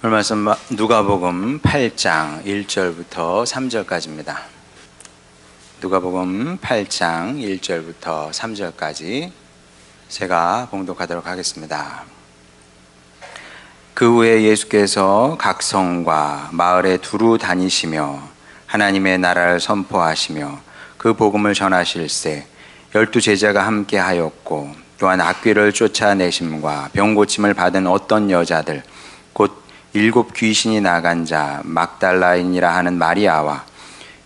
오늘 말씀 누가복음 8장 1절부터 3절까지입니다. 누가복음 8장 1절부터 3절까지 제가 봉독하도록 하겠습니다. 그 후에 예수께서 각 성과 마을에 두루 다니시며 하나님의 나라를 선포하시며 그 복음을 전하실세 12 제자가 함께 하였고, 또한 악귀를 쫓아내심과 병 고침을 받은 어떤 여자들 곧 7 귀신이 나간 자 막달라인이라 하는 마리아와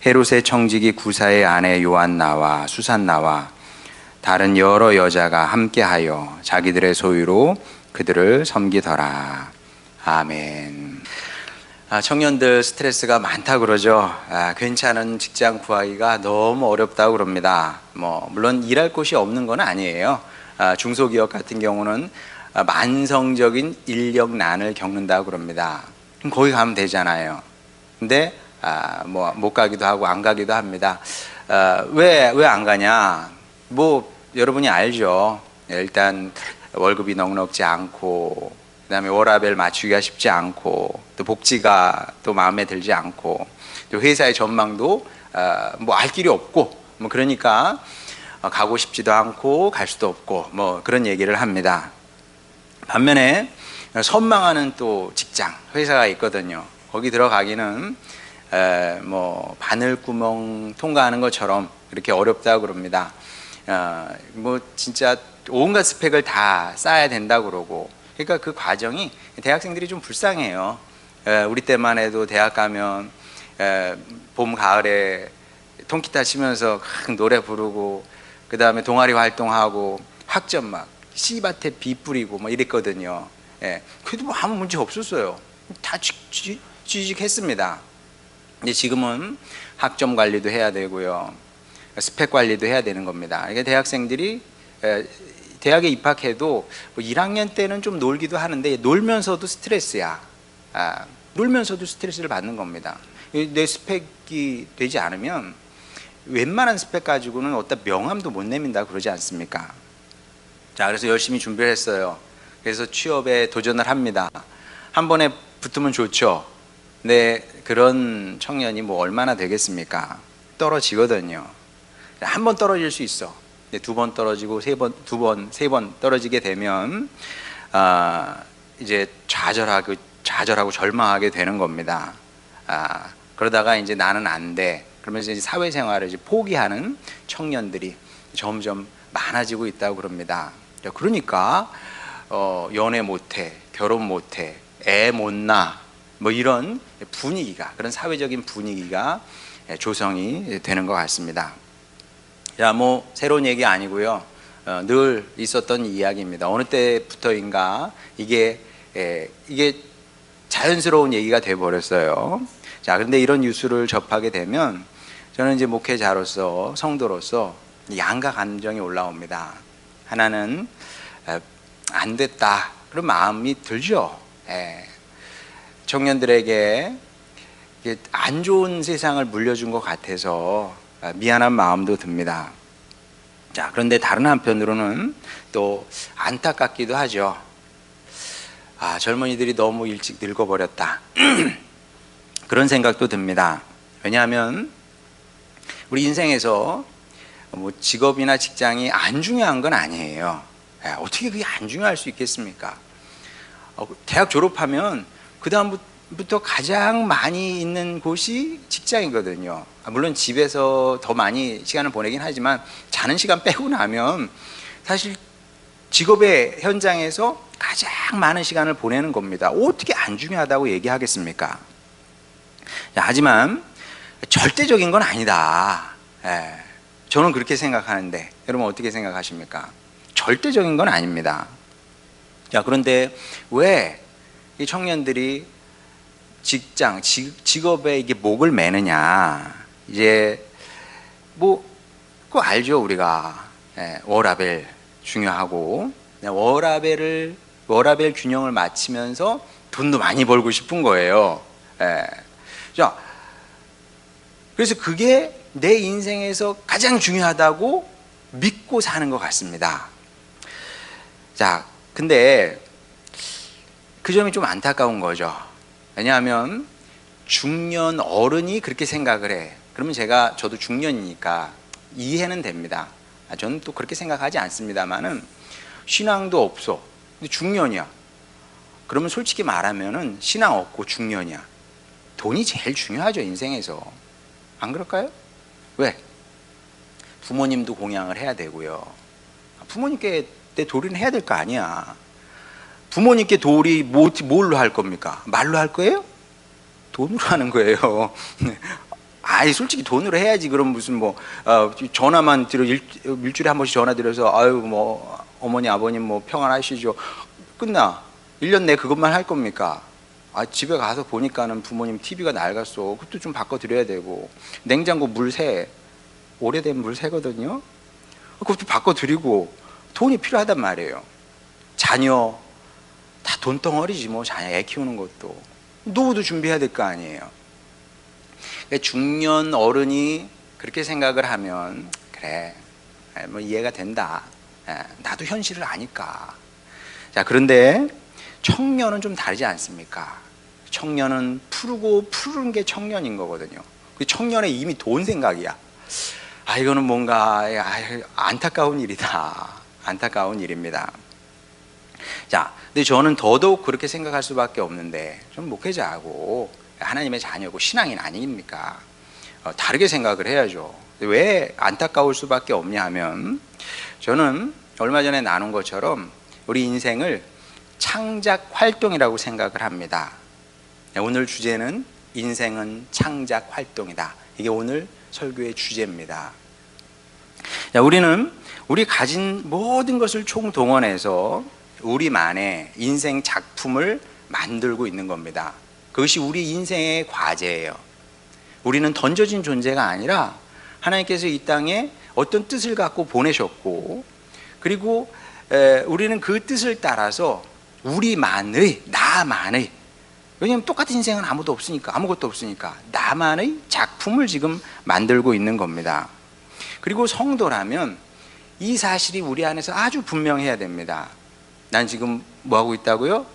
헤롯의 청지기 구사의 아내 요한나와 수산나와 다른 여러 여자가 함께하여 자기들의 소유로 그들을 섬기더라. 아멘. 청년들 스트레스가 많다 그러죠. 괜찮은 직장 구하기가 너무 어렵다고 그럽니다. 물론 일할 곳이 없는 건 아니에요. 중소기업 같은 경우는 만성적인 인력난을 겪는다고 그럽니다. 그럼 거기 가면 되잖아요. 근데 못 가기도 하고 안 가기도 합니다. 왜 안 가냐? 여러분이 알죠. 일단 월급이 넉넉지 않고, 그다음에 워라밸 맞추기가 쉽지 않고, 또 복지가 또 마음에 들지 않고, 또 회사의 전망도 알 길이 없고, 그러니까 가고 싶지도 않고 갈 수도 없고 그런 얘기를 합니다. 반면에 선망하는 또 직장, 회사가 있거든요. 거기 들어가기는 바늘구멍 통과하는 것처럼 그렇게 어렵다고 그럽니다. 진짜 온갖 스펙을 다 쌓아야 된다고 그러고, 그러니까 그 과정이 대학생들이 좀 불쌍해요. 우리 때만 해도 대학 가면 봄, 가을에 통기타 치면서 노래 부르고, 그 다음에 동아리 활동하고, 학점 막 씨밭에 비 뿌리고 이랬거든요. 그래도 아무 문제 없었어요. 다 취직했습니다. 근데 지금은 학점 관리도 해야 되고요, 스펙 관리도 해야 되는 겁니다. 그러니까 대학생들이 대학에 입학해도 1학년 때는 좀 놀기도 하는데 놀면서도 스트레스야. 놀면서도 스트레스를 받는 겁니다. 내 스펙이 되지 않으면 웬만한 스펙 가지고는 어디다 명함도 못 내민다 그러지 않습니까? 자, 그래서 열심히 준비를 했어요. 그래서 취업에 도전을 합니다. 한 번에 붙으면 좋죠. 근데 그런 청년이 얼마나 되겠습니까? 떨어지거든요. 한 번 떨어질 수 있어. 2번 떨어지고 세 번 떨어지게 되면 이제 좌절하고 절망하게 되는 겁니다. 그러다가 이제 나는 안 돼. 그러면서 이제 사회생활을 이제 포기하는 청년들이 점점 많아지고 있다고 그럽니다. 그러니까 연애 못해, 결혼 못해, 애 못 낳아, 이런 분위기가, 그런 사회적인 분위기가 조성이 되는 것 같습니다. 새로운 얘기 아니고요. 늘 있었던 이야기입니다. 어느 때부터인가 이게 자연스러운 얘기가 돼버렸어요. 자, 그런데 이런 뉴스를 접하게 되면 저는 이제 목회자로서, 성도로서 양가 감정이 올라옵니다. 하나는 안 됐다 그런 마음이 들죠. 청년들에게 안 좋은 세상을 물려준 것 같아서 미안한 마음도 듭니다. 자, 그런데 다른 한편으로는 또 안타깝기도 하죠. 젊은이들이 너무 일찍 늙어버렸다 그런 생각도 듭니다. 왜냐하면 우리 인생에서 직업이나 직장이 안 중요한 건 아니에요. 어떻게 그게 안 중요할 수 있겠습니까? 대학 졸업하면 그 다음부터 가장 많이 있는 곳이 직장이거든요. 물론 집에서 더 많이 시간을 보내긴 하지만 자는 시간 빼고 나면 사실 직업의 현장에서 가장 많은 시간을 보내는 겁니다. 어떻게 안 중요하다고 얘기하겠습니까? 하지만 절대적인 건 아니다. 저는 그렇게 생각하는데 여러분 어떻게 생각하십니까? 절대적인 건 아닙니다. 자, 그런데 왜 이 청년들이 직업에 이게 목을 매느냐? 이제 그거 알죠, 우리가. 워라밸 중요하고, 워라밸 균형을 맞추면서 돈도 많이 벌고 싶은 거예요. 자, 그래서 그게 내 인생에서 가장 중요하다고 믿고 사는 것 같습니다. 자, 근데 그 점이 좀 안타까운 거죠. 왜냐하면 중년 어른이 그렇게 생각을 해. 그러면 저도 중년이니까 이해는 됩니다. 저는 또 그렇게 생각하지 않습니다만은 신앙도 없어. 근데 중년이야. 그러면 솔직히 말하면은 신앙 없고 중년이야. 돈이 제일 중요하죠, 인생에서. 안 그럴까요? 왜? 부모님도 공양을 해야 되고요. 부모님께 내 도리는 해야 될 거 아니야. 부모님께 도리 뭘로 할 겁니까? 말로 할 거예요? 돈으로 하는 거예요. 아이, 솔직히 돈으로 해야지. 그럼 무슨 전화만 드려, 일주일에 한 번씩 전화 드려서 아유 뭐 어머니 아버님 뭐 평안하시죠. 끝나. 1년 내 그것만 할 겁니까? 집에 가서 보니까는 부모님 TV가 낡았어. 그것도 좀 바꿔드려야 되고, 냉장고 물 새, 오래된 물 새거든요. 그것도 바꿔드리고, 돈이 필요하단 말이에요. 자녀 다 돈덩어리지 뭐. 자녀 애 키우는 것도 노후도 준비해야 될 거 아니에요. 중년 어른이 그렇게 생각을 하면 그래, 뭐 이해가 된다. 나도 현실을 아니까. 자, 그런데 청년은 좀 다르지 않습니까? 청년은 푸른 게 청년인 거거든요. 청년의 이미 돈 생각이야. 이거는 뭔가 안타까운 일이다. 안타까운 일입니다. 자, 근데 저는 더더욱 그렇게 생각할 수밖에 없는데, 좀 목회자하고 하나님의 자녀고 신앙인 아닙니까? 다르게 생각을 해야죠. 왜 안타까울 수밖에 없냐 하면, 저는 얼마 전에 나눈 것처럼 우리 인생을 창작 활동이라고 생각을 합니다. 오늘 주제는 인생은 창작 활동이다. 이게 오늘 설교의 주제입니다. 우리 가진 모든 것을 총동원해서 우리만의 인생 작품을 만들고 있는 겁니다. 그것이 우리 인생의 과제예요. 우리는 던져진 존재가 아니라 하나님께서 이 땅에 어떤 뜻을 갖고 보내셨고, 그리고 우리는 그 뜻을 따라서 나만의, 왜냐하면 똑같은 인생은 아무것도 없으니까 나만의 작품을 지금 만들고 있는 겁니다. 그리고 성도라면 이 사실이 우리 안에서 아주 분명해야 됩니다. 난 지금 뭐 하고 있다고요?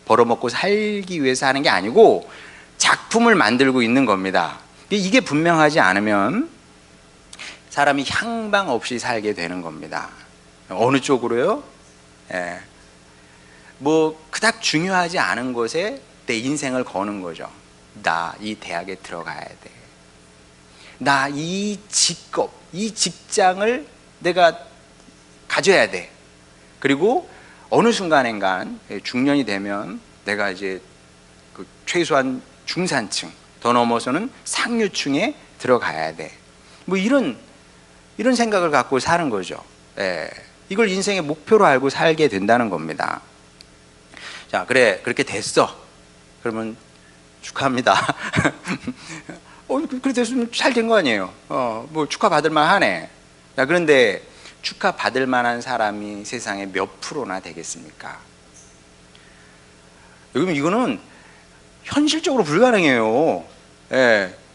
벌어먹고 살기 위해서 하는 게 아니고 작품을 만들고 있는 겁니다. 이게 분명하지 않으면 사람이 향방 없이 살게 되는 겁니다. 어느 쪽으로요? 그닥 중요하지 않은 곳에 내 인생을 거는 거죠. 나 이 대학에 들어가야 돼. 나 이 직업, 이 직장을 내가 가져야 돼. 그리고 어느 순간인간 중년이 되면 내가 이제 최소한 중산층, 더 넘어서는 상류층에 들어가야 돼. 이런 생각을 갖고 사는 거죠. 이걸 인생의 목표로 알고 살게 된다는 겁니다. 자, 그래, 그렇게 됐어. 그러면 축하합니다. 그래 됐으면 잘 된 거 아니에요. 축하받을 만하네. 자, 그런데 축하받을 만한 사람이 세상에 몇 프로나 되겠습니까? 이거는 현실적으로 불가능해요.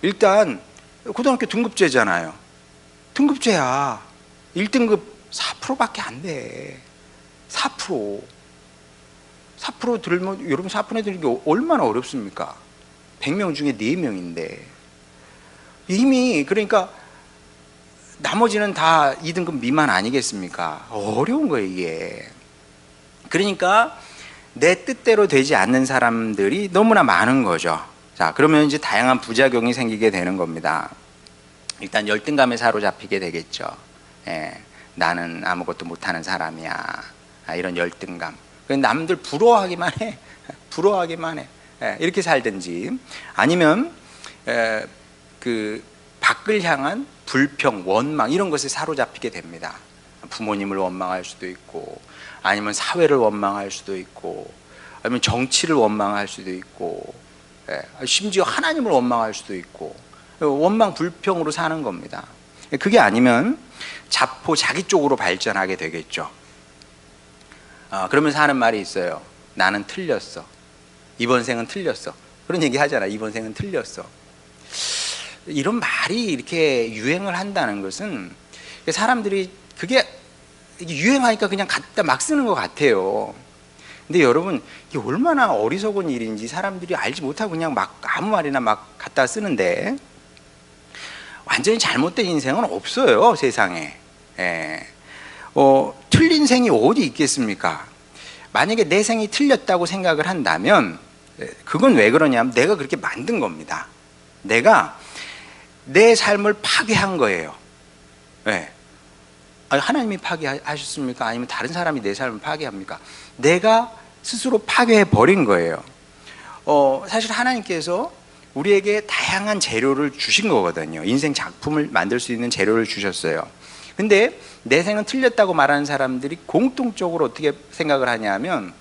일단 고등학교 등급제잖아요. 등급제야. 1등급 4%밖에 안 돼. 4%. 4% 들면, 여러분 4%에 들는 게 얼마나 어렵습니까? 100명 중에 4명인데. 이미, 그러니까 나머지는 다 2등급 미만 아니겠습니까? 어려운 거예요, 이게. 그러니까 내 뜻대로 되지 않는 사람들이 너무나 많은 거죠. 자, 그러면 이제 다양한 부작용이 생기게 되는 겁니다. 일단 열등감에 사로잡히게 되겠죠. 나는 아무것도 못하는 사람이야. 이런 열등감. 남들 부러워하기만 해. 이렇게 살든지, 아니면 밖을 향한 불평, 원망, 이런 것에 사로잡히게 됩니다. 부모님을 원망할 수도 있고, 아니면 사회를 원망할 수도 있고, 아니면 정치를 원망할 수도 있고, 심지어 하나님을 원망할 수도 있고, 원망 불평으로 사는 겁니다. 그게 아니면 자포 자기 쪽으로 발전하게 되겠죠. 그러면서 하는 말이 있어요. 나는 틀렸어. 이번 생은 틀렸어. 그런 얘기 하잖아. 이번 생은 틀렸어. 이런 말이 이렇게 유행을 한다는 것은 사람들이 그게 유행하니까 그냥 갖다 막 쓰는 것 같아요. 근데 여러분, 이게 얼마나 어리석은 일인지 사람들이 알지 못하고 그냥 막 아무 말이나 막 갖다 쓰는데, 완전히 잘못된 인생은 없어요, 세상에. 예. 틀린 생이 어디 있겠습니까? 만약에 내 생이 틀렸다고 생각을 한다면 그건 왜 그러냐면 내가 그렇게 만든 겁니다. 내가 내 삶을 파괴한 거예요. 네. 하나님이 파괴하셨습니까? 아니면 다른 사람이 내 삶을 파괴합니까? 내가 스스로 파괴해 버린 거예요. 사실 하나님께서 우리에게 다양한 재료를 주신 거거든요. 인생 작품을 만들 수 있는 재료를 주셨어요. 근데 내 생은 틀렸다고 말하는 사람들이 공통적으로 어떻게 생각을 하냐면,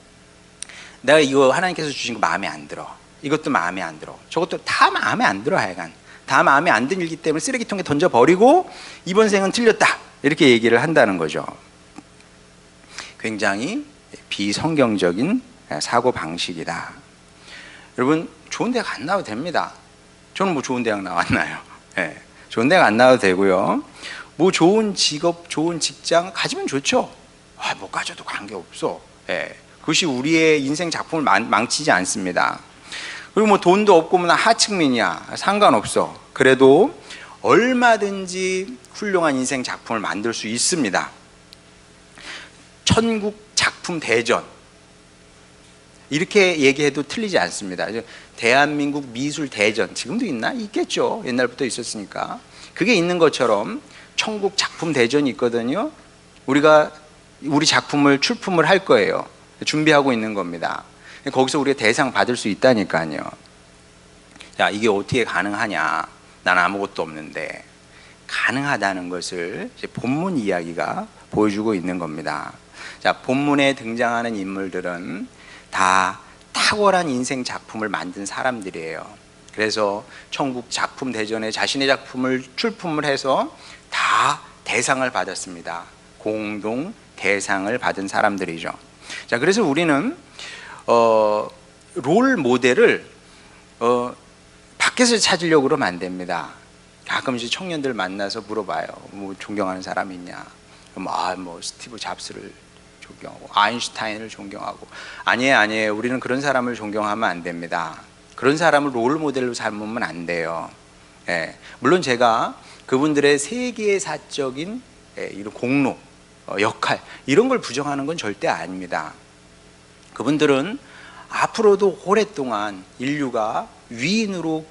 내가 이거 하나님께서 주신 거 마음에 안 들어, 이것도 마음에 안 들어, 저것도 다 마음에 안 들어, 하여간 다 마음에 안 들기 때문에 쓰레기통에 던져버리고 이번 생은 틀렸다, 이렇게 얘기를 한다는 거죠. 굉장히 비성경적인 사고방식이다. 여러분, 좋은 대학 안 나와도 됩니다. 저는 뭐 좋은 대학 나왔나요? 네. 좋은 대학 안 나와도 되고요. 뭐 좋은 직업, 좋은 직장 가지면 좋죠. 못 가져도 관계없어. 예. 그것이 우리의 인생 작품을 망치지 않습니다. 그리고 뭐 돈도 없고 뭐 하층민이야, 상관없어. 그래도 얼마든지 훌륭한 인생 작품을 만들 수 있습니다. 천국 작품 대전, 이렇게 얘기해도 틀리지 않습니다. 대한민국 미술 대전, 지금도 있나? 있겠죠. 옛날부터 있었으니까. 그게 있는 것처럼 천국 작품 대전이 있거든요. 우리가 우리 작품을 출품을 할 거예요. 준비하고 있는 겁니다. 거기서 우리가 대상 받을 수 있다니까요. 자, 이게 어떻게 가능하냐? 난 아무것도 없는데. 가능하다는 것을 이제 본문 이야기가 보여주고 있는 겁니다. 자, 본문에 등장하는 인물들은 다 탁월한 인생 작품을 만든 사람들이에요. 그래서 천국 작품 대전에 자신의 작품을 출품을 해서 다 대상을 받았습니다. 공동 대상을 받은 사람들이죠. 자, 그래서 우리는 롤 모델을 밖에서 찾으려고 그러면 안 됩니다. 가끔 이제 청년들 만나서 물어봐요. 뭐 존경하는 사람 있냐? 뭐 스티브 잡스를 존경하고 아인슈타인을 존경하고. 아니에요. 우리는 그런 사람을 존경하면 안 됩니다. 그런 사람을 롤 모델로 삼으면 안 돼요. 예. 물론 제가 그분들의 세계사적인 이런 공로, 역할, 이런 걸 부정하는 건 절대 아닙니다. 그분들은 앞으로도 오랫동안 인류가 위인으로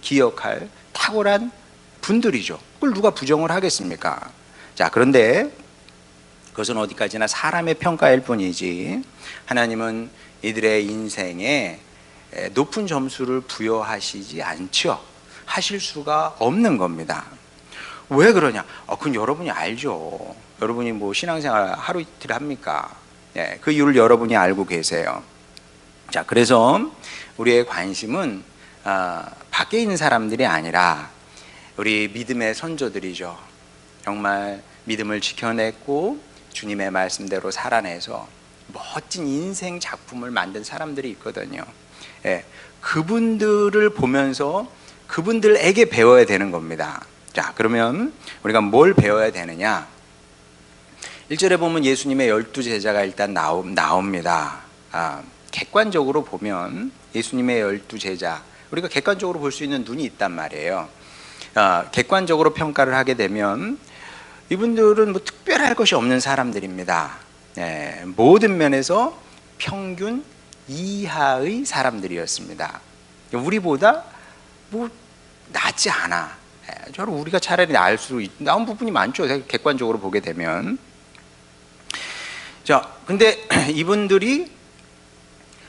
기억할 탁월한 분들이죠. 그걸 누가 부정을 하겠습니까? 자, 그런데 그것은 어디까지나 사람의 평가일 뿐이지 하나님은 이들의 인생에 높은 점수를 부여하시지 않죠. 하실 수가 없는 겁니다. 왜 그러냐? 그건 여러분이 알죠. 여러분이 뭐 신앙생활 하루 이틀 합니까? 예, 그 이유를 여러분이 알고 계세요. 자, 그래서 우리의 관심은 밖에 있는 사람들이 아니라 우리 믿음의 선조들이죠. 정말 믿음을 지켜냈고 주님의 말씀대로 살아내서 멋진 인생 작품을 만든 사람들이 있거든요. 예, 그분들을 보면서 그분들에게 배워야 되는 겁니다. 자, 그러면 우리가 뭘 배워야 되느냐? 1절에 보면 예수님의 12제자가 일단 나옵니다. 객관적으로 보면 예수님의 12제자, 우리가 객관적으로 볼 수 있는 눈이 있단 말이에요. 객관적으로 평가를 하게 되면 이분들은 뭐 특별할 것이 없는 사람들입니다. 예, 모든 면에서 평균 이하의 사람들이었습니다. 우리보다 뭐 낫지 않아. 저는 우리가 차라리 나을 수 나은 부분이 많죠. 객관적으로 보게 되면. 자, 근데 이분들이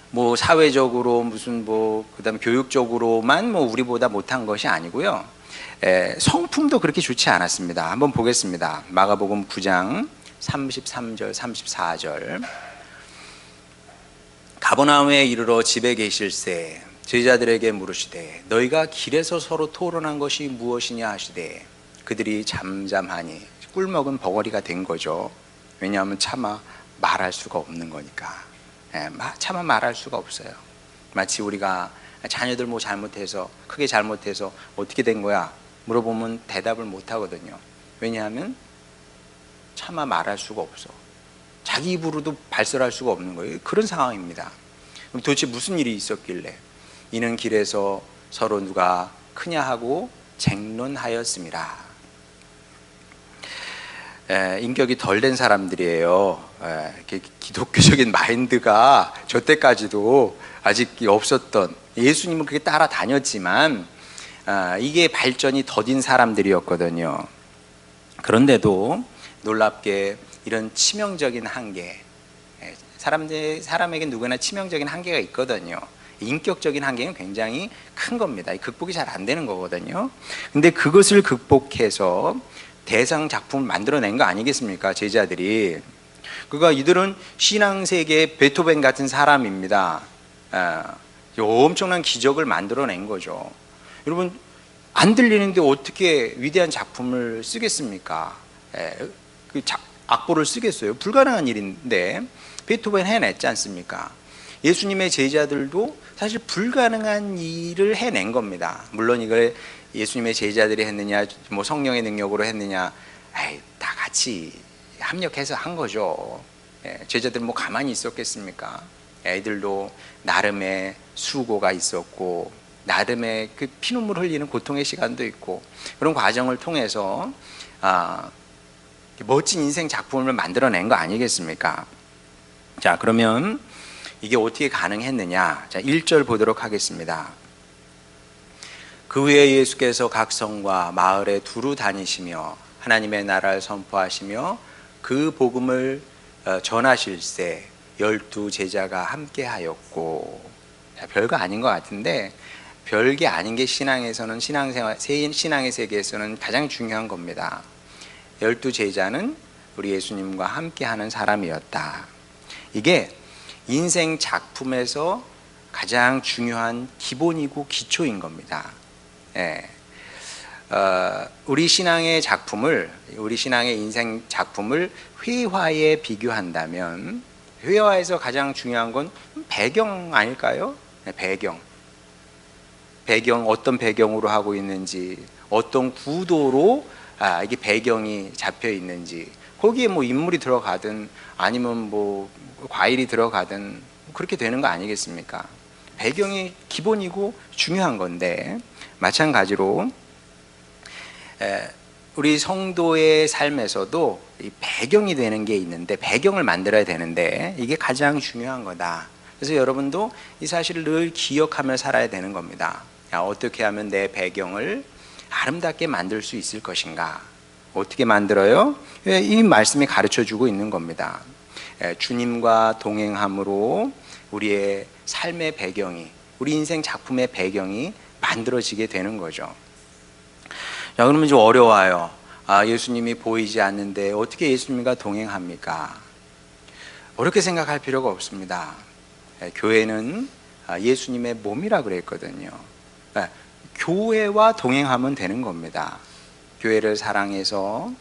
뭐 사회적으로 무슨 뭐 그다음에 교육적으로만 뭐 우리보다 못한 것이 아니고요. 성품도 그렇게 좋지 않았습니다. 한번 보겠습니다. 마가복음 9장 33절 34절. 가버나움에 이르러 집에 계실새 제자들에게 물으시되 너희가 길에서 서로 토론한 것이 무엇이냐 하시되 그들이 잠잠하니 꿀먹은 벙어리가 된 거죠. 왜냐하면 차마 말할 수가 없는 거니까. 차마 말할 수가 없어요. 마치 우리가 자녀들 뭐 잘못해서 크게 잘못해서 어떻게 된 거야 물어보면 대답을 못 하거든요. 왜냐하면 차마 말할 수가 없어. 자기 입으로도 발설할 수가 없는 거예요. 그런 상황입니다. 그럼 도대체 무슨 일이 있었길래 이는 길에서 서로 누가 크냐 하고 쟁론하였습니다. 인격이 덜 된 사람들이에요. 기독교적인 마인드가 저 때까지도 아직 없었던, 예수님은 그게 따라다녔지만 이게 발전이 더딘 사람들이었거든요. 그런데도 놀랍게 이런 치명적인 한계, 사람에게 누구나 치명적인 한계가 있거든요. 인격적인 한계는 굉장히 큰 겁니다. 극복이 잘 안 되는 거거든요. 근데 그것을 극복해서 대상 작품을 만들어낸 거 아니겠습니까? 제자들이. 그러니까 이들은 신앙세계의 베토벤 같은 사람입니다. 엄청난 기적을 만들어낸 거죠. 여러분, 안 들리는데 어떻게 위대한 작품을 쓰겠습니까? 악보를 쓰겠어요? 불가능한 일인데 베토벤 해냈지 않습니까? 예수님의 제자들도 사실 불가능한 일을 해낸 겁니다. 물론 이걸 예수님의 제자들이 했느냐, 뭐 성령의 능력으로 했느냐, 다 같이 합력해서 한 거죠. 제자들 뭐 가만히 있었겠습니까? 애들도 나름의 수고가 있었고, 나름의 그 피눈물 흘리는 고통의 시간도 있고, 그런 과정을 통해서 멋진 인생 작품을 만들어낸 거 아니겠습니까? 자, 그러면 이게 어떻게 가능했느냐? 자, 1절 보도록 하겠습니다. 그 후에 예수께서 각 성과 마을에 두루 다니시며 하나님의 나라를 선포하시며 그 복음을 전하실세 12 제자가 함께하였고. 별거 아닌 것 같은데 별게 아닌 게 신앙에서는, 신앙의 세계에서는 가장 중요한 겁니다. 12 제자는 우리 예수님과 함께하는 사람이었다. 이게 인생 작품에서 가장 중요한 기본이고 기초인 겁니다. 우리 신앙의 작품을, 우리 신앙의 인생 작품을 회화에 비교한다면 회화에서 가장 중요한 건 배경 아닐까요? 배경 어떤 배경으로 하고 있는지, 어떤 구도로 이게 배경이 잡혀 있는지, 거기에 뭐 인물이 들어가든 아니면 뭐 과일이 들어가든 그렇게 되는 거 아니겠습니까? 배경이 기본이고 중요한 건데, 마찬가지로 우리 성도의 삶에서도 이 배경이 되는 게 있는데, 배경을 만들어야 되는데 이게 가장 중요한 거다. 그래서 여러분도 이 사실을 늘 기억하며 살아야 되는 겁니다. 어떻게 하면 내 배경을 아름답게 만들 수 있을 것인가? 어떻게 만들어요? 이 말씀이 가르쳐주고 있는 겁니다. 주님과 동행함으로 우리의 삶의 배경이, 우리 인생 작품의 배경이 만들어지게 되는 거죠. 자, 그러면 좀 어려워요. 예수님이 보이지 않는데 어떻게 예수님과 동행합니까? 어렵게 생각할 필요가 없습니다. 교회는 예수님의 몸이라 그랬거든요. 교회와 동행하면 되는 겁니다. 교회를 사랑해서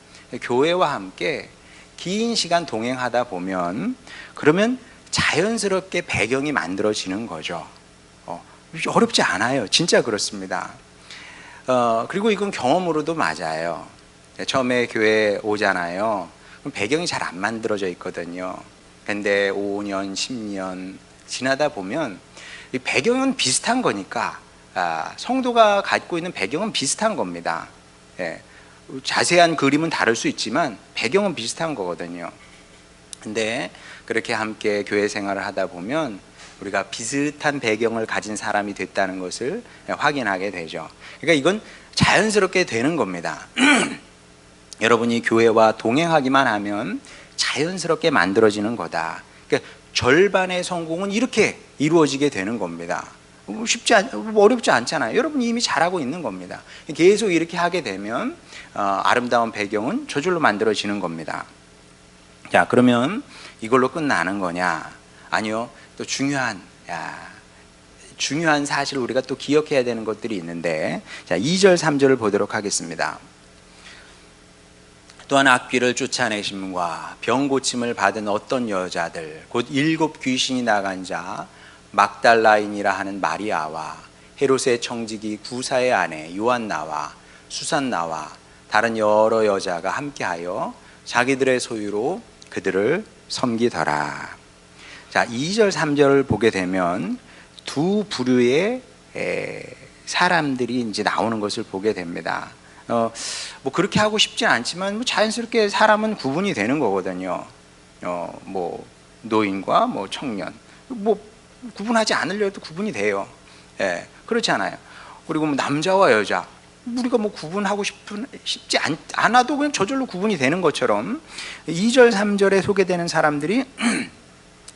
교회와 함께 긴 시간 동행하다 보면, 그러면 자연스럽게 배경이 만들어지는 거죠. 어렵지 않아요. 진짜 그렇습니다. 그리고 이건 경험으로도 맞아요. 처음에 교회 오잖아요. 그럼 배경이 잘 안 만들어져 있거든요. 근데 5년, 10년 지나다 보면 이 배경은 비슷한 거니까, 성도가 갖고 있는 배경은 비슷한 겁니다. 자세한 그림은 다를 수 있지만 배경은 비슷한 거거든요. 근데 그렇게 함께 교회 생활을 하다 보면 우리가 비슷한 배경을 가진 사람이 됐다는 것을 확인하게 되죠. 그러니까 이건 자연스럽게 되는 겁니다. 여러분이 교회와 동행하기만 하면 자연스럽게 만들어지는 거다. 그러니까 절반의 성공은 이렇게 이루어지게 되는 겁니다. 어렵지 않잖아요. 여러분이 이미 잘하고 있는 겁니다. 계속 이렇게 하게 되면 아름다운 배경은 저절로 만들어지는 겁니다. 자, 그러면 이걸로 끝나는 거냐? 아니요. 또 중요한 사실 우리가 또 기억해야 되는 것들이 있는데, 자, 2절 3절을 보도록 하겠습니다. 또한 악귀를 쫓아내심과 병 고침을 받은 어떤 여자들, 곧 7 귀신이 나간 자 막달라인이라 하는 마리아와 헤롯의 청지기 구사의 아내 요한나와 수산나와 다른 여러 여자가 함께하여 자기들의 소유로 그들을 섬기더라. 자, 2절 3절을 보게 되면 두 부류의 사람들이 이제 나오는 것을 보게 됩니다. 뭐 그렇게 하고 싶진 않지만 뭐 자연스럽게 사람은 구분이 되는 거거든요. 뭐 노인과 뭐 청년, 뭐 구분하지 않으려도 구분이 돼요. 예, 그렇지 않아요. 그리고 뭐 남자와 여자, 우리가 뭐 구분하고 싶지 않아도 그냥 저절로 구분이 되는 것처럼 2절 3절에 소개되는 사람들이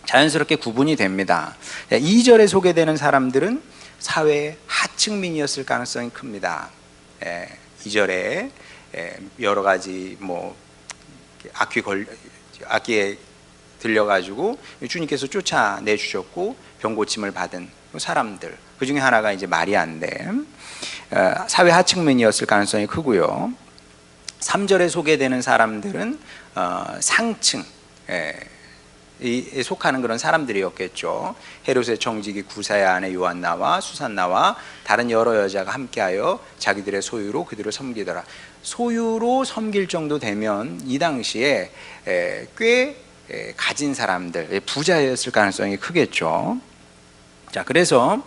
자연스럽게 구분이 됩니다. 2절에 소개되는 사람들은 사회의 하층민이었을 가능성이 큽니다. 2절에 여러 가지 뭐 악기에 들려가지고 주님께서 쫓아내 주셨고 병 고침을 받은 사람들, 그 중에 하나가 이제 마리아인데 사회 하층민이었을 가능성이 크고요. 3절에 소개되는 사람들은 상층 에 속하는 그런 사람들이었겠죠. 헤롯의 정직이 구사야 아내 요한나와 수산나와 다른 여러 여자가 함께하여 자기들의 소유로 그들을 섬기더라. 소유로 섬길 정도 되면 이 당시에 꽤 가진 사람들, 부자였을 가능성이 크겠죠. 자, 그래서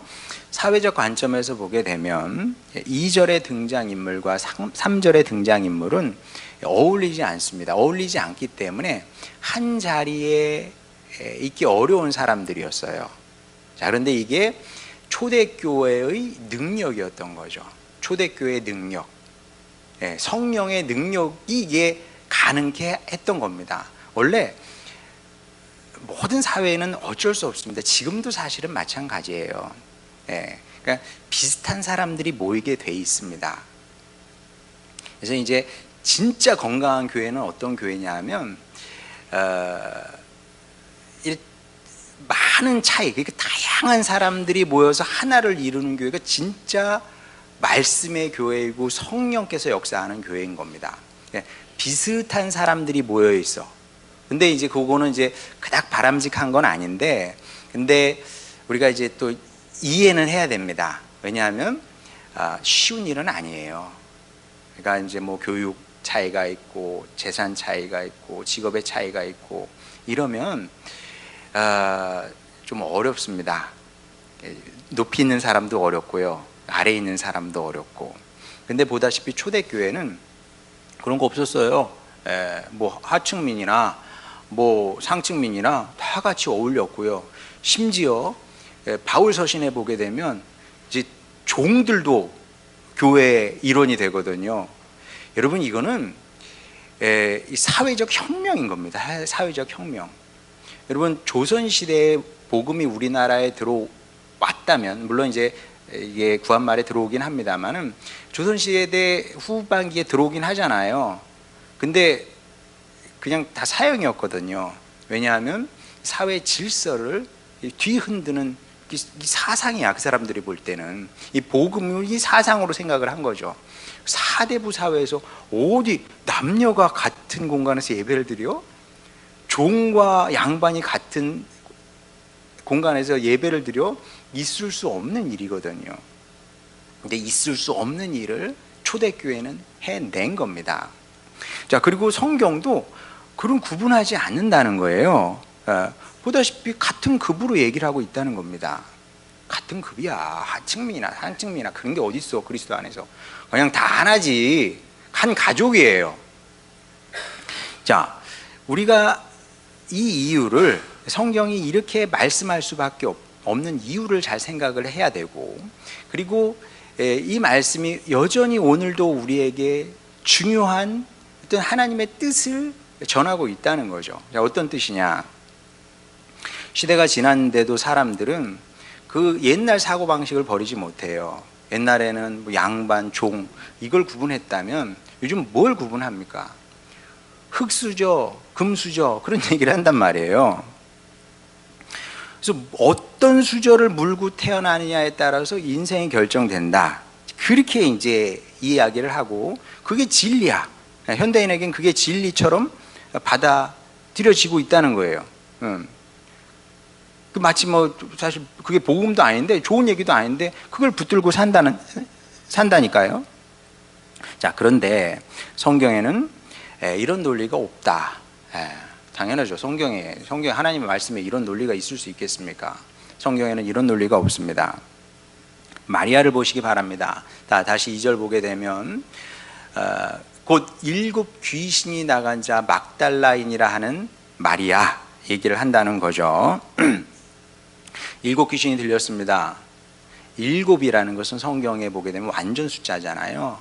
사회적 관점에서 보게 되면 2절의 등장인물과 3절의 등장인물은 어울리지 않습니다. 어울리지 않기 때문에 한 자리에 있기 어려운 사람들이었어요. 자, 그런데 이게 초대교회의 능력이었던 거죠. 초대교회의 능력, 성령의 능력이 이게 가능케 했던 겁니다. 원래 모든 사회에는 어쩔 수 없습니다. 지금도 사실은 마찬가지예요. 그러니까 비슷한 사람들이 모이게 돼 있습니다. 그래서 이제 진짜 건강한 교회는 어떤 교회냐 하면 많은 차이, 그러니까 다양한 사람들이 모여서 하나를 이루는 교회가 진짜 말씀의 교회이고 성령께서 역사하는 교회인 겁니다. 비슷한 사람들이 모여 있어. 근데 이제 그거는 이제 그닥 바람직한 건 아닌데, 근데 우리가 이제 또 이해는 해야 됩니다. 왜냐하면 쉬운 일은 아니에요. 그러니까 이제 뭐 교육 차이가 있고 재산 차이가 있고 직업의 차이가 있고 이러면 좀 어렵습니다. 높이 있는 사람도 어렵고요, 아래에 있는 사람도 어렵고. 근데 보다시피 초대교회는 그런 거 없었어요. 뭐 하층민이나 뭐 상층민이나 다 같이 어울렸고요. 심지어 바울 서신에 보게 되면 이제 종들도 교회의 일원이 되거든요. 여러분, 이거는 사회적 혁명인 겁니다. 사회적 혁명. 여러분, 조선시대에 복음이 우리나라에 들어왔다면, 물론 이제 이게 구한말에 들어오긴 합니다만은 조선시대 후반기에 들어오긴 하잖아요. 근데 그냥 다 사형이었거든요. 왜냐하면 사회 질서를 뒤흔드는 이 사상이야. 그 사람들이 볼 때는 이 복음을 이 사상으로 생각을 한 거죠. 사대부 사회에서 어디 남녀가 같은 공간에서 예배를 드려? 종과 양반이 같은 공간에서 예배를 드려? 있을 수 없는 일이거든요. 근데 있을 수 없는 일을 초대교회는 해낸 겁니다. 자, 그리고 성경도 그런 구분하지 않는다는 거예요. 보다시피 같은 급으로 얘기를 하고 있다는 겁니다. 같은 급이야. 하층민이나 상층민이나 그런 게 어디 있어, 그리스도 안에서. 그냥 다 하나지. 한 가족이에요. 자, 우리가 이 이유를, 성경이 이렇게 말씀할 수밖에 없는 이유를 잘 생각을 해야 되고, 그리고 이 말씀이 여전히 오늘도 우리에게 중요한 어떤 하나님의 뜻을 전하고 있다는 거죠. 자, 어떤 뜻이냐? 시대가 지났는데도 사람들은 그 옛날 사고방식을 버리지 못해요. 옛날에는 뭐 양반, 종 이걸 구분했다면 요즘 뭘 구분합니까? 흙수저, 금수저 그런 얘기를 한단 말이에요. 그래서 어떤 수저를 물고 태어나느냐에 따라서 인생이 결정된다. 그렇게 이제 이야기를 하고, 그게 진리야. 현대인에겐 그게 진리처럼 받아들여지고 있다는 거예요. 그 마치 뭐 사실 그게 복음도 아닌데 좋은 얘기도 아닌데 그걸 붙들고 산다니까요. 자, 그런데 성경에는 이런 논리가 없다. 당연하죠. 성경에 하나님의 말씀에 이런 논리가 있을 수 있겠습니까? 성경에는 이런 논리가 없습니다. 마리아를 보시기 바랍니다. 다시 2절 보게 되면 곧 7 귀신이 나간 자 막달라인이라 하는 마리아 얘기를 한다는 거죠. 7 귀신이 들렸습니다. 7이라는 것은 성경에 보게 되면 완전 숫자잖아요.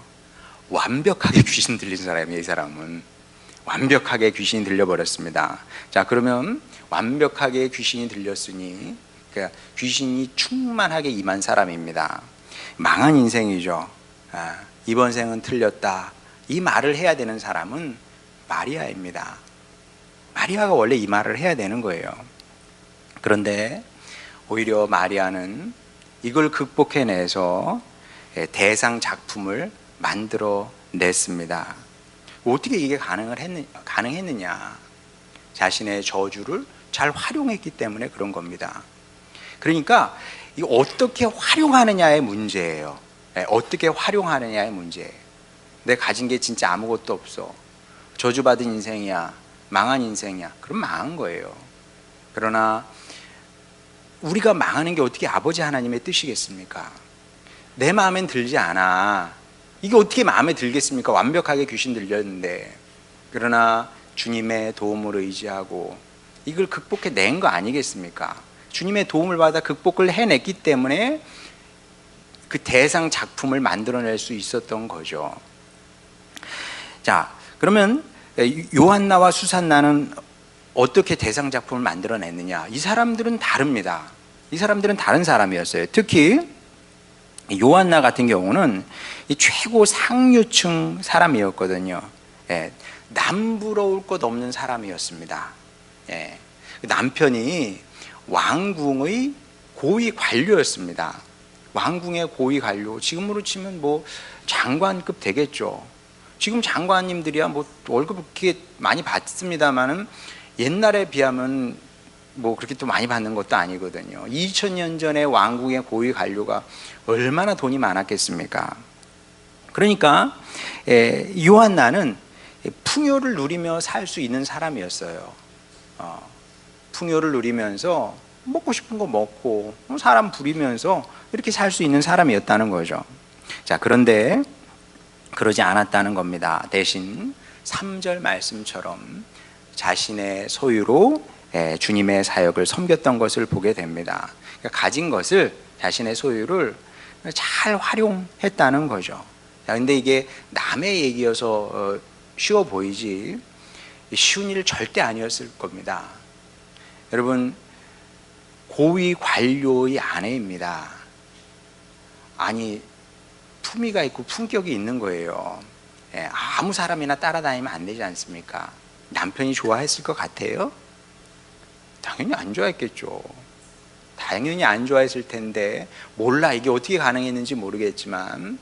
완벽하게 귀신 들린 사람이에요. 이 사람은 완벽하게 귀신이 들려버렸습니다. 자, 그러면 완벽하게 귀신이 들렸으니 그러니까 귀신이 충만하게 임한 사람입니다. 망한 인생이죠. 이번 생은 틀렸다, 이 말을 해야 되는 사람은 마리아입니다. 마리아가 원래 이 말을 해야 되는 거예요. 그런데 오히려 마리아는 이걸 극복해내서 대상 작품을 만들어 냈습니다. 어떻게 이게 가능했느냐? 자신의 저주를 잘 활용했기 때문에 그런 겁니다. 그러니까 이 어떻게 활용하느냐의 문제예요. 어떻게 활용하느냐의 문제예요. 내가 가진 게 진짜 아무것도 없어, 저주받은 인생이야, 망한 인생이야, 그럼 망한 거예요. 그러나 우리가 망하는 게 어떻게 아버지 하나님의 뜻이겠습니까? 내 마음엔 들지 않아. 이게 어떻게 마음에 들겠습니까? 완벽하게 귀신 들렸는데. 그러나 주님의 도움을 의지하고 이걸 극복해낸 거 아니겠습니까? 주님의 도움을 받아 극복을 해냈기 때문에 그 대상 작품을 만들어낼 수 있었던 거죠. 자, 그러면 요한나와 수산나는 어떻게 대상 작품을 만들어냈느냐? 이 사람들은 다릅니다. 이 사람들은 다른 사람이었어요. 특히 요한나 같은 경우는 이 최고 상류층 사람이었거든요. 남부러울 것 없는 사람이었습니다. 남편이 왕궁의 고위 관료였습니다. 왕궁의 고위 관료, 지금으로 치면 뭐 장관급 되겠죠. 지금 장관님들이야 뭐 월급 그렇게 많이 받습니다만은 옛날에 비하면 뭐 그렇게 또 많이 받는 것도 아니거든요. 2000년 전에 왕궁의 고위 관료가 얼마나 돈이 많았겠습니까? 그러니까 요한나는 풍요를 누리며 살 수 있는 사람이었어요. 풍요를 누리면서 먹고 싶은 거 먹고 사람 부리면서 이렇게 살 수 있는 사람이었다는 거죠. 자, 그런데 그러지 않았다는 겁니다. 대신 3절 말씀처럼 자신의 소유로 주님의 사역을 섬겼던 것을 보게 됩니다. 그러니까 가진 것을, 자신의 소유를 잘 활용했다는 거죠. 그런데 이게 남의 얘기여서 쉬워 보이지 쉬운 일 절대 아니었을 겁니다. 여러분, 고위 관료의 아내입니다. 아니, 품위가 있고 품격이 있는 거예요. 아무 사람이나 따라다니면 안 되지 않습니까? 남편이 좋아했을 것 같아요? 당연히 안 좋아했겠죠. 당연히 안 좋아했을 텐데, 몰라, 이게 어떻게 가능했는지 모르겠지만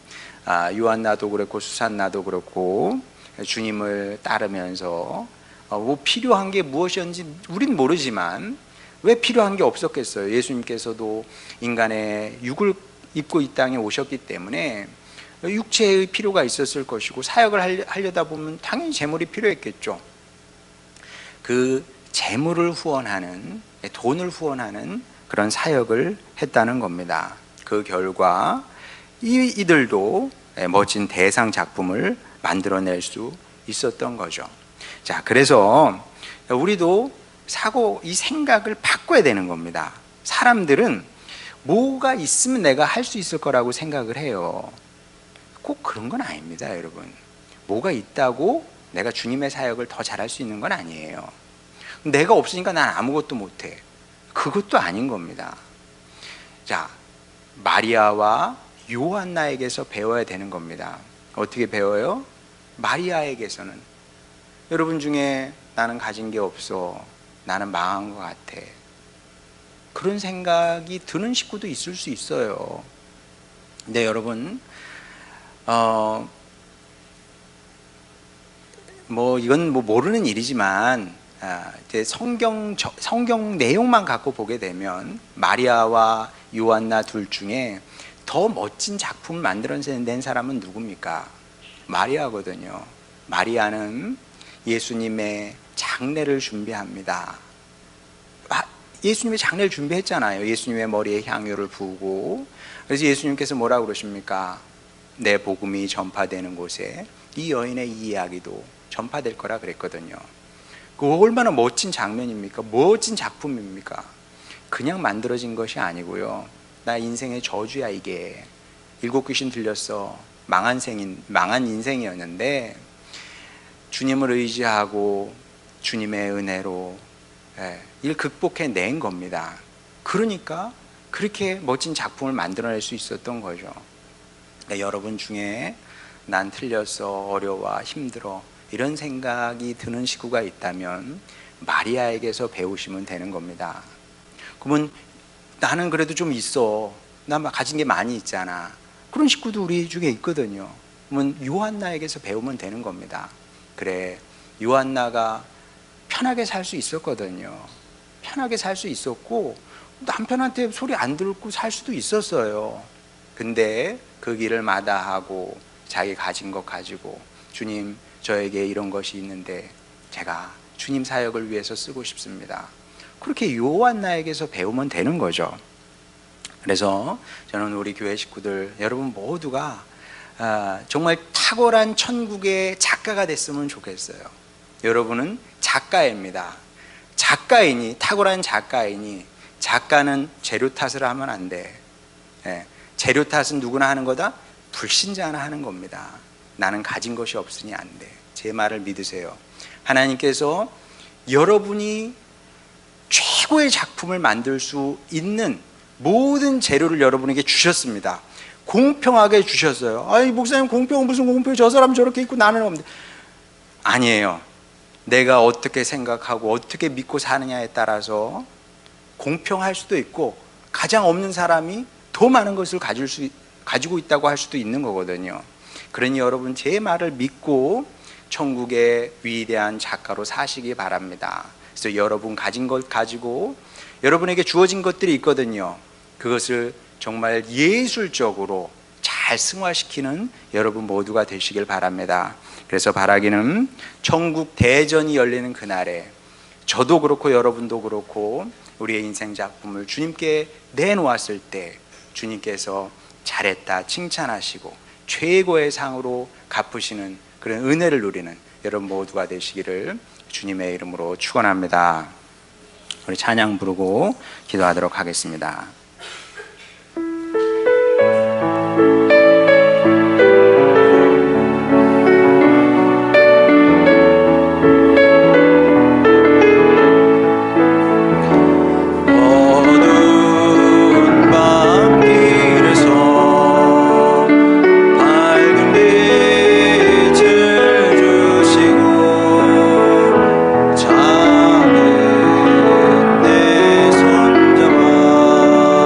요한나도 그렇고 수산나도 그렇고 주님을 따르면서 뭐 필요한 게 무엇이었는지 우린 모르지만 왜 필요한 게 없었겠어요? 예수님께서도 인간의 육을 입고 이 땅에 오셨기 때문에 육체의 필요가 있었을 것이고, 사역을 하려다 보면 당연히 재물이 필요했겠죠. 그 재물을 후원하는, 돈을 후원하는 그런 사역을 했다는 겁니다. 그 결과 이들도 멋진 대상 작품을 만들어낼 수 있었던 거죠. 자, 그래서 우리도 이 생각을 바꿔야 되는 겁니다. 사람들은 뭐가 있으면 내가 할 수 있을 거라고 생각을 해요. 꼭 그런 건 아닙니다, 여러분. 뭐가 있다고 내가 주님의 사역을 더 잘할 수 있는 건 아니에요. 내가 없으니까 난 아무것도 못해. 그것도 아닌 겁니다. 자, 마리아와 요한나에게서 배워야 되는 겁니다. 어떻게 배워요? 마리아에게서는, 여러분 중에 나는 가진 게 없어, 나는 망한 것 같아, 그런 생각이 드는 식구도 있을 수 있어요. 근데 여러분, 뭐 이건 뭐 모르는 일이지만 이제 성경 내용만 갖고 보게 되면 마리아와 요한나 둘 중에 더 멋진 작품을 만들어낸 사람은 누굽니까? 마리아거든요. 마리아는 예수님의 장례를 준비합니다. 예수님의 장례를 준비했잖아요. 예수님의 머리에 향유를 부으고. 그래서 예수님께서 뭐라고 그러십니까? 내 복음이 전파되는 곳에 이 여인의 이 이야기도 전파될 거라 그랬거든요. 그 얼마나 멋진 장면입니까? 멋진 작품입니까? 그냥 만들어진 것이 아니고요. 나 인생의 저주야 이게. 7 귀신 들렸어. 망한 인생이었는데 주님을 의지하고 주님의 은혜로 이를 극복해낸 겁니다. 그러니까 그렇게 멋진 작품을 만들어낼 수 있었던 거죠. 그러니까 여러분 중에 난 틀렸어, 어려워, 힘들어 이런 생각이 드는 식구가 있다면 마리아에게서 배우시면 되는 겁니다. 그러면 나는 그래도 좀 있어, 나 가진 게 많이 있잖아, 그런 식구도 우리 중에 있거든요. 그러면 요한나에게서 배우면 되는 겁니다. 그래, 요한나가 편하게 살 수 있었거든요. 편하게 살 수 있었고 남편한테 소리 안 듣고 살 수도 있었어요. 근데 그 길을 마다하고 자기 가진 것 가지고 주님, 저에게 이런 것이 있는데 제가 주님 사역을 위해서 쓰고 싶습니다. 그렇게 요한나에게서 배우면 되는 거죠. 그래서 저는 우리 교회 식구들 여러분 모두가 정말 탁월한 천국의 작가가 됐으면 좋겠어요. 여러분은 작가입니다. 작가이니, 탁월한 작가이니, 작가는 재료 탓을 하면 안 돼. 재료 탓은 누구나 하는 거다? 불신자나 하는 겁니다. 나는 가진 것이 없으니 안 돼. 제 말을 믿으세요. 하나님께서 여러분이 최고의 작품을 만들 수 있는 모든 재료를 여러분에게 주셨습니다. 공평하게 주셨어요. 아이 목사님, 공평은 무슨 공평, 저 사람 저렇게 있고 나는 없는데. 아니에요. 내가 어떻게 생각하고 어떻게 믿고 사느냐에 따라서 공평할 수도 있고 가장 없는 사람이 더 많은 것을 가지고 있다고 할 수도 있는 거거든요. 그러니 여러분 제 말을 믿고 천국의 위대한 작가로 사시기 바랍니다. 그래서 여러분 가진 것 가지고 여러분에게 주어진 것들이 있거든요. 그것을 정말 예술적으로 잘 승화시키는 여러분 모두가 되시길 바랍니다. 그래서 바라기는 천국 대전이 열리는 그날에 저도 그렇고 여러분도 그렇고 우리의 인생 작품을 주님께 내놓았을 때 주님께서 잘했다 칭찬하시고 최고의 상으로 갚으시는 그런 은혜를 누리는 여러분 모두가 되시기를 주님의 이름으로 축원합니다. 우리 찬양 부르고 기도하도록 하겠습니다. 작은 내 손잡아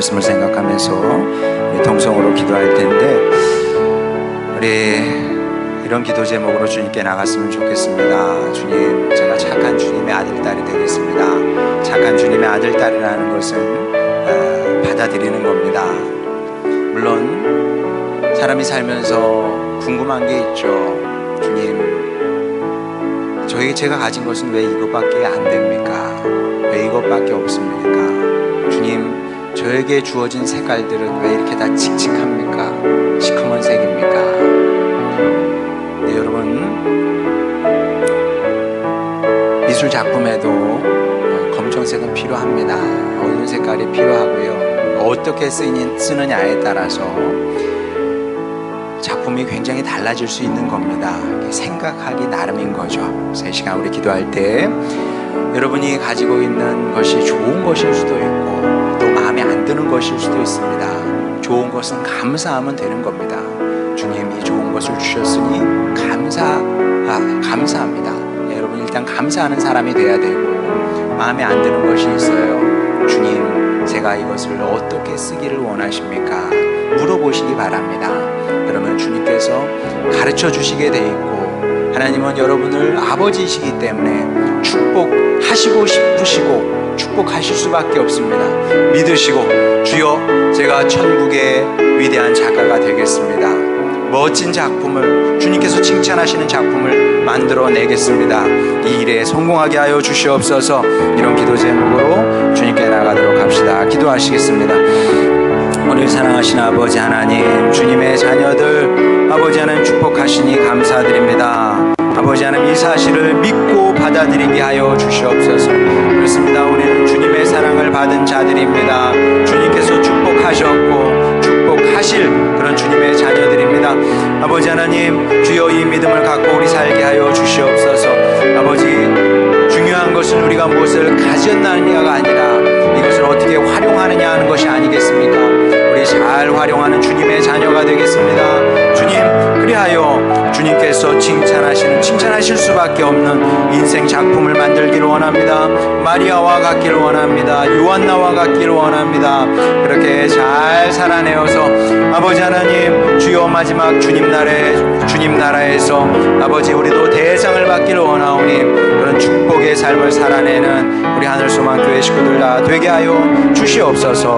말씀을 생각하면서 우리 통성으로 기도할 텐데, 우리 이런 기도 제목으로 주님께 나갔으면 좋겠습니다. 주님, 제가 착한 주님의 아들, 딸이 되겠습니다. 착한 주님의 아들, 딸이라는 것은 받아들이는 겁니다. 물론 사람이 살면서 궁금한 게 있죠. 주님, 제가 가진 것은 왜 이것밖에 안 됩니까? 왜 이것밖에 없습니까? 주님, 저에게 주어진 색깔들은 왜 이렇게 다 칙칙합니까? 시커먼 색입니까? 네, 여러분, 미술 작품에도 검정색은 필요합니다. 어두운 색깔이 필요하고요. 어떻게 쓰느냐에 따라서 작품이 굉장히 달라질 수 있는 겁니다. 생각하기 나름인 거죠. 그래서 이 시간 우리 기도할 때 여러분이 가지고 있는 것이 좋은 것일 수도 있고 또 마음에 안 드는 것일 수도 있습니다. 좋은 것은 감사하면 되는 겁니다. 주님, 이 좋은 것을 주셨으니 감사합니다. 네, 여러분, 일단 감사하는 사람이 돼야 되고, 마음에 안 드는 것이 있어요. 주님, 제가 이것을 어떻게 쓰기를 원하십니까? 물어보시기 바랍니다. 그러면 주님께서 가르쳐 주시게 돼 있고, 하나님은 여러분을 아버지이시기 때문에 축복하시고 싶으시고 축복하실 수밖에 없습니다. 믿으시고, 주여, 제가 천국의 위대한 작가가 되겠습니다. 멋진 작품을, 주님께서 칭찬하시는 작품을 만들어내겠습니다. 이 일에 성공하게 하여 주시옵소서. 이런 기도 제목으로 주님께 나가도록 합시다. 기도하시겠습니다. 우리 사랑하신 아버지 하나님, 주님의 자녀들 아버지 하나님 축복하시니 감사드립니다. 아버지 하나님, 이 사실을 믿고 받아들이게 하여 주시옵소서. 그렇습니다. 우리는 주님의 사랑을 받은 자들입니다. 주님께서 축복하셨고 축복하실 그런 주님의 자녀들입니다. 아버지 하나님, 주여, 이 믿음을 갖고 우리 살게 하여 주시옵소서. 아버지, 중요한 것은 우리가 무엇을 가졌느냐가 아니라 이것을 어떻게 활용하느냐 하는 것이 아니겠습니까? 우리 잘 활용하는 주님의 자녀가 되겠습니다. 주님, 그리하여 주님께서 칭찬하실 수밖에 없는 인생 작품을 만들기를 원합니다. 마리아와 같기를 원합니다. 요한나와 같기를 원합니다. 그렇게 잘 살아내어서 아버지 하나님, 주여, 마지막 주님 나라에서 아버지, 우리도 대상을 받기를 원하오니 그런 축복의 삶을 살아내는 우리 하늘소망교회 식구들 다 되게 하여 주시옵소서.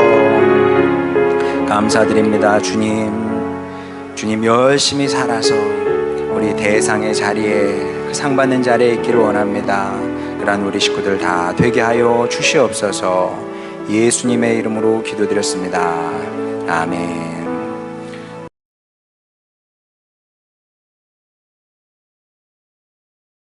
감사드립니다. 주님 열심히 살아서 우리 대상의 자리에, 그 상 받는 자리에 있기를 원합니다. 그러한 우리 식구들 다 되게 하여 주시옵소서. 예수님의 이름으로 기도드렸습니다. 아멘.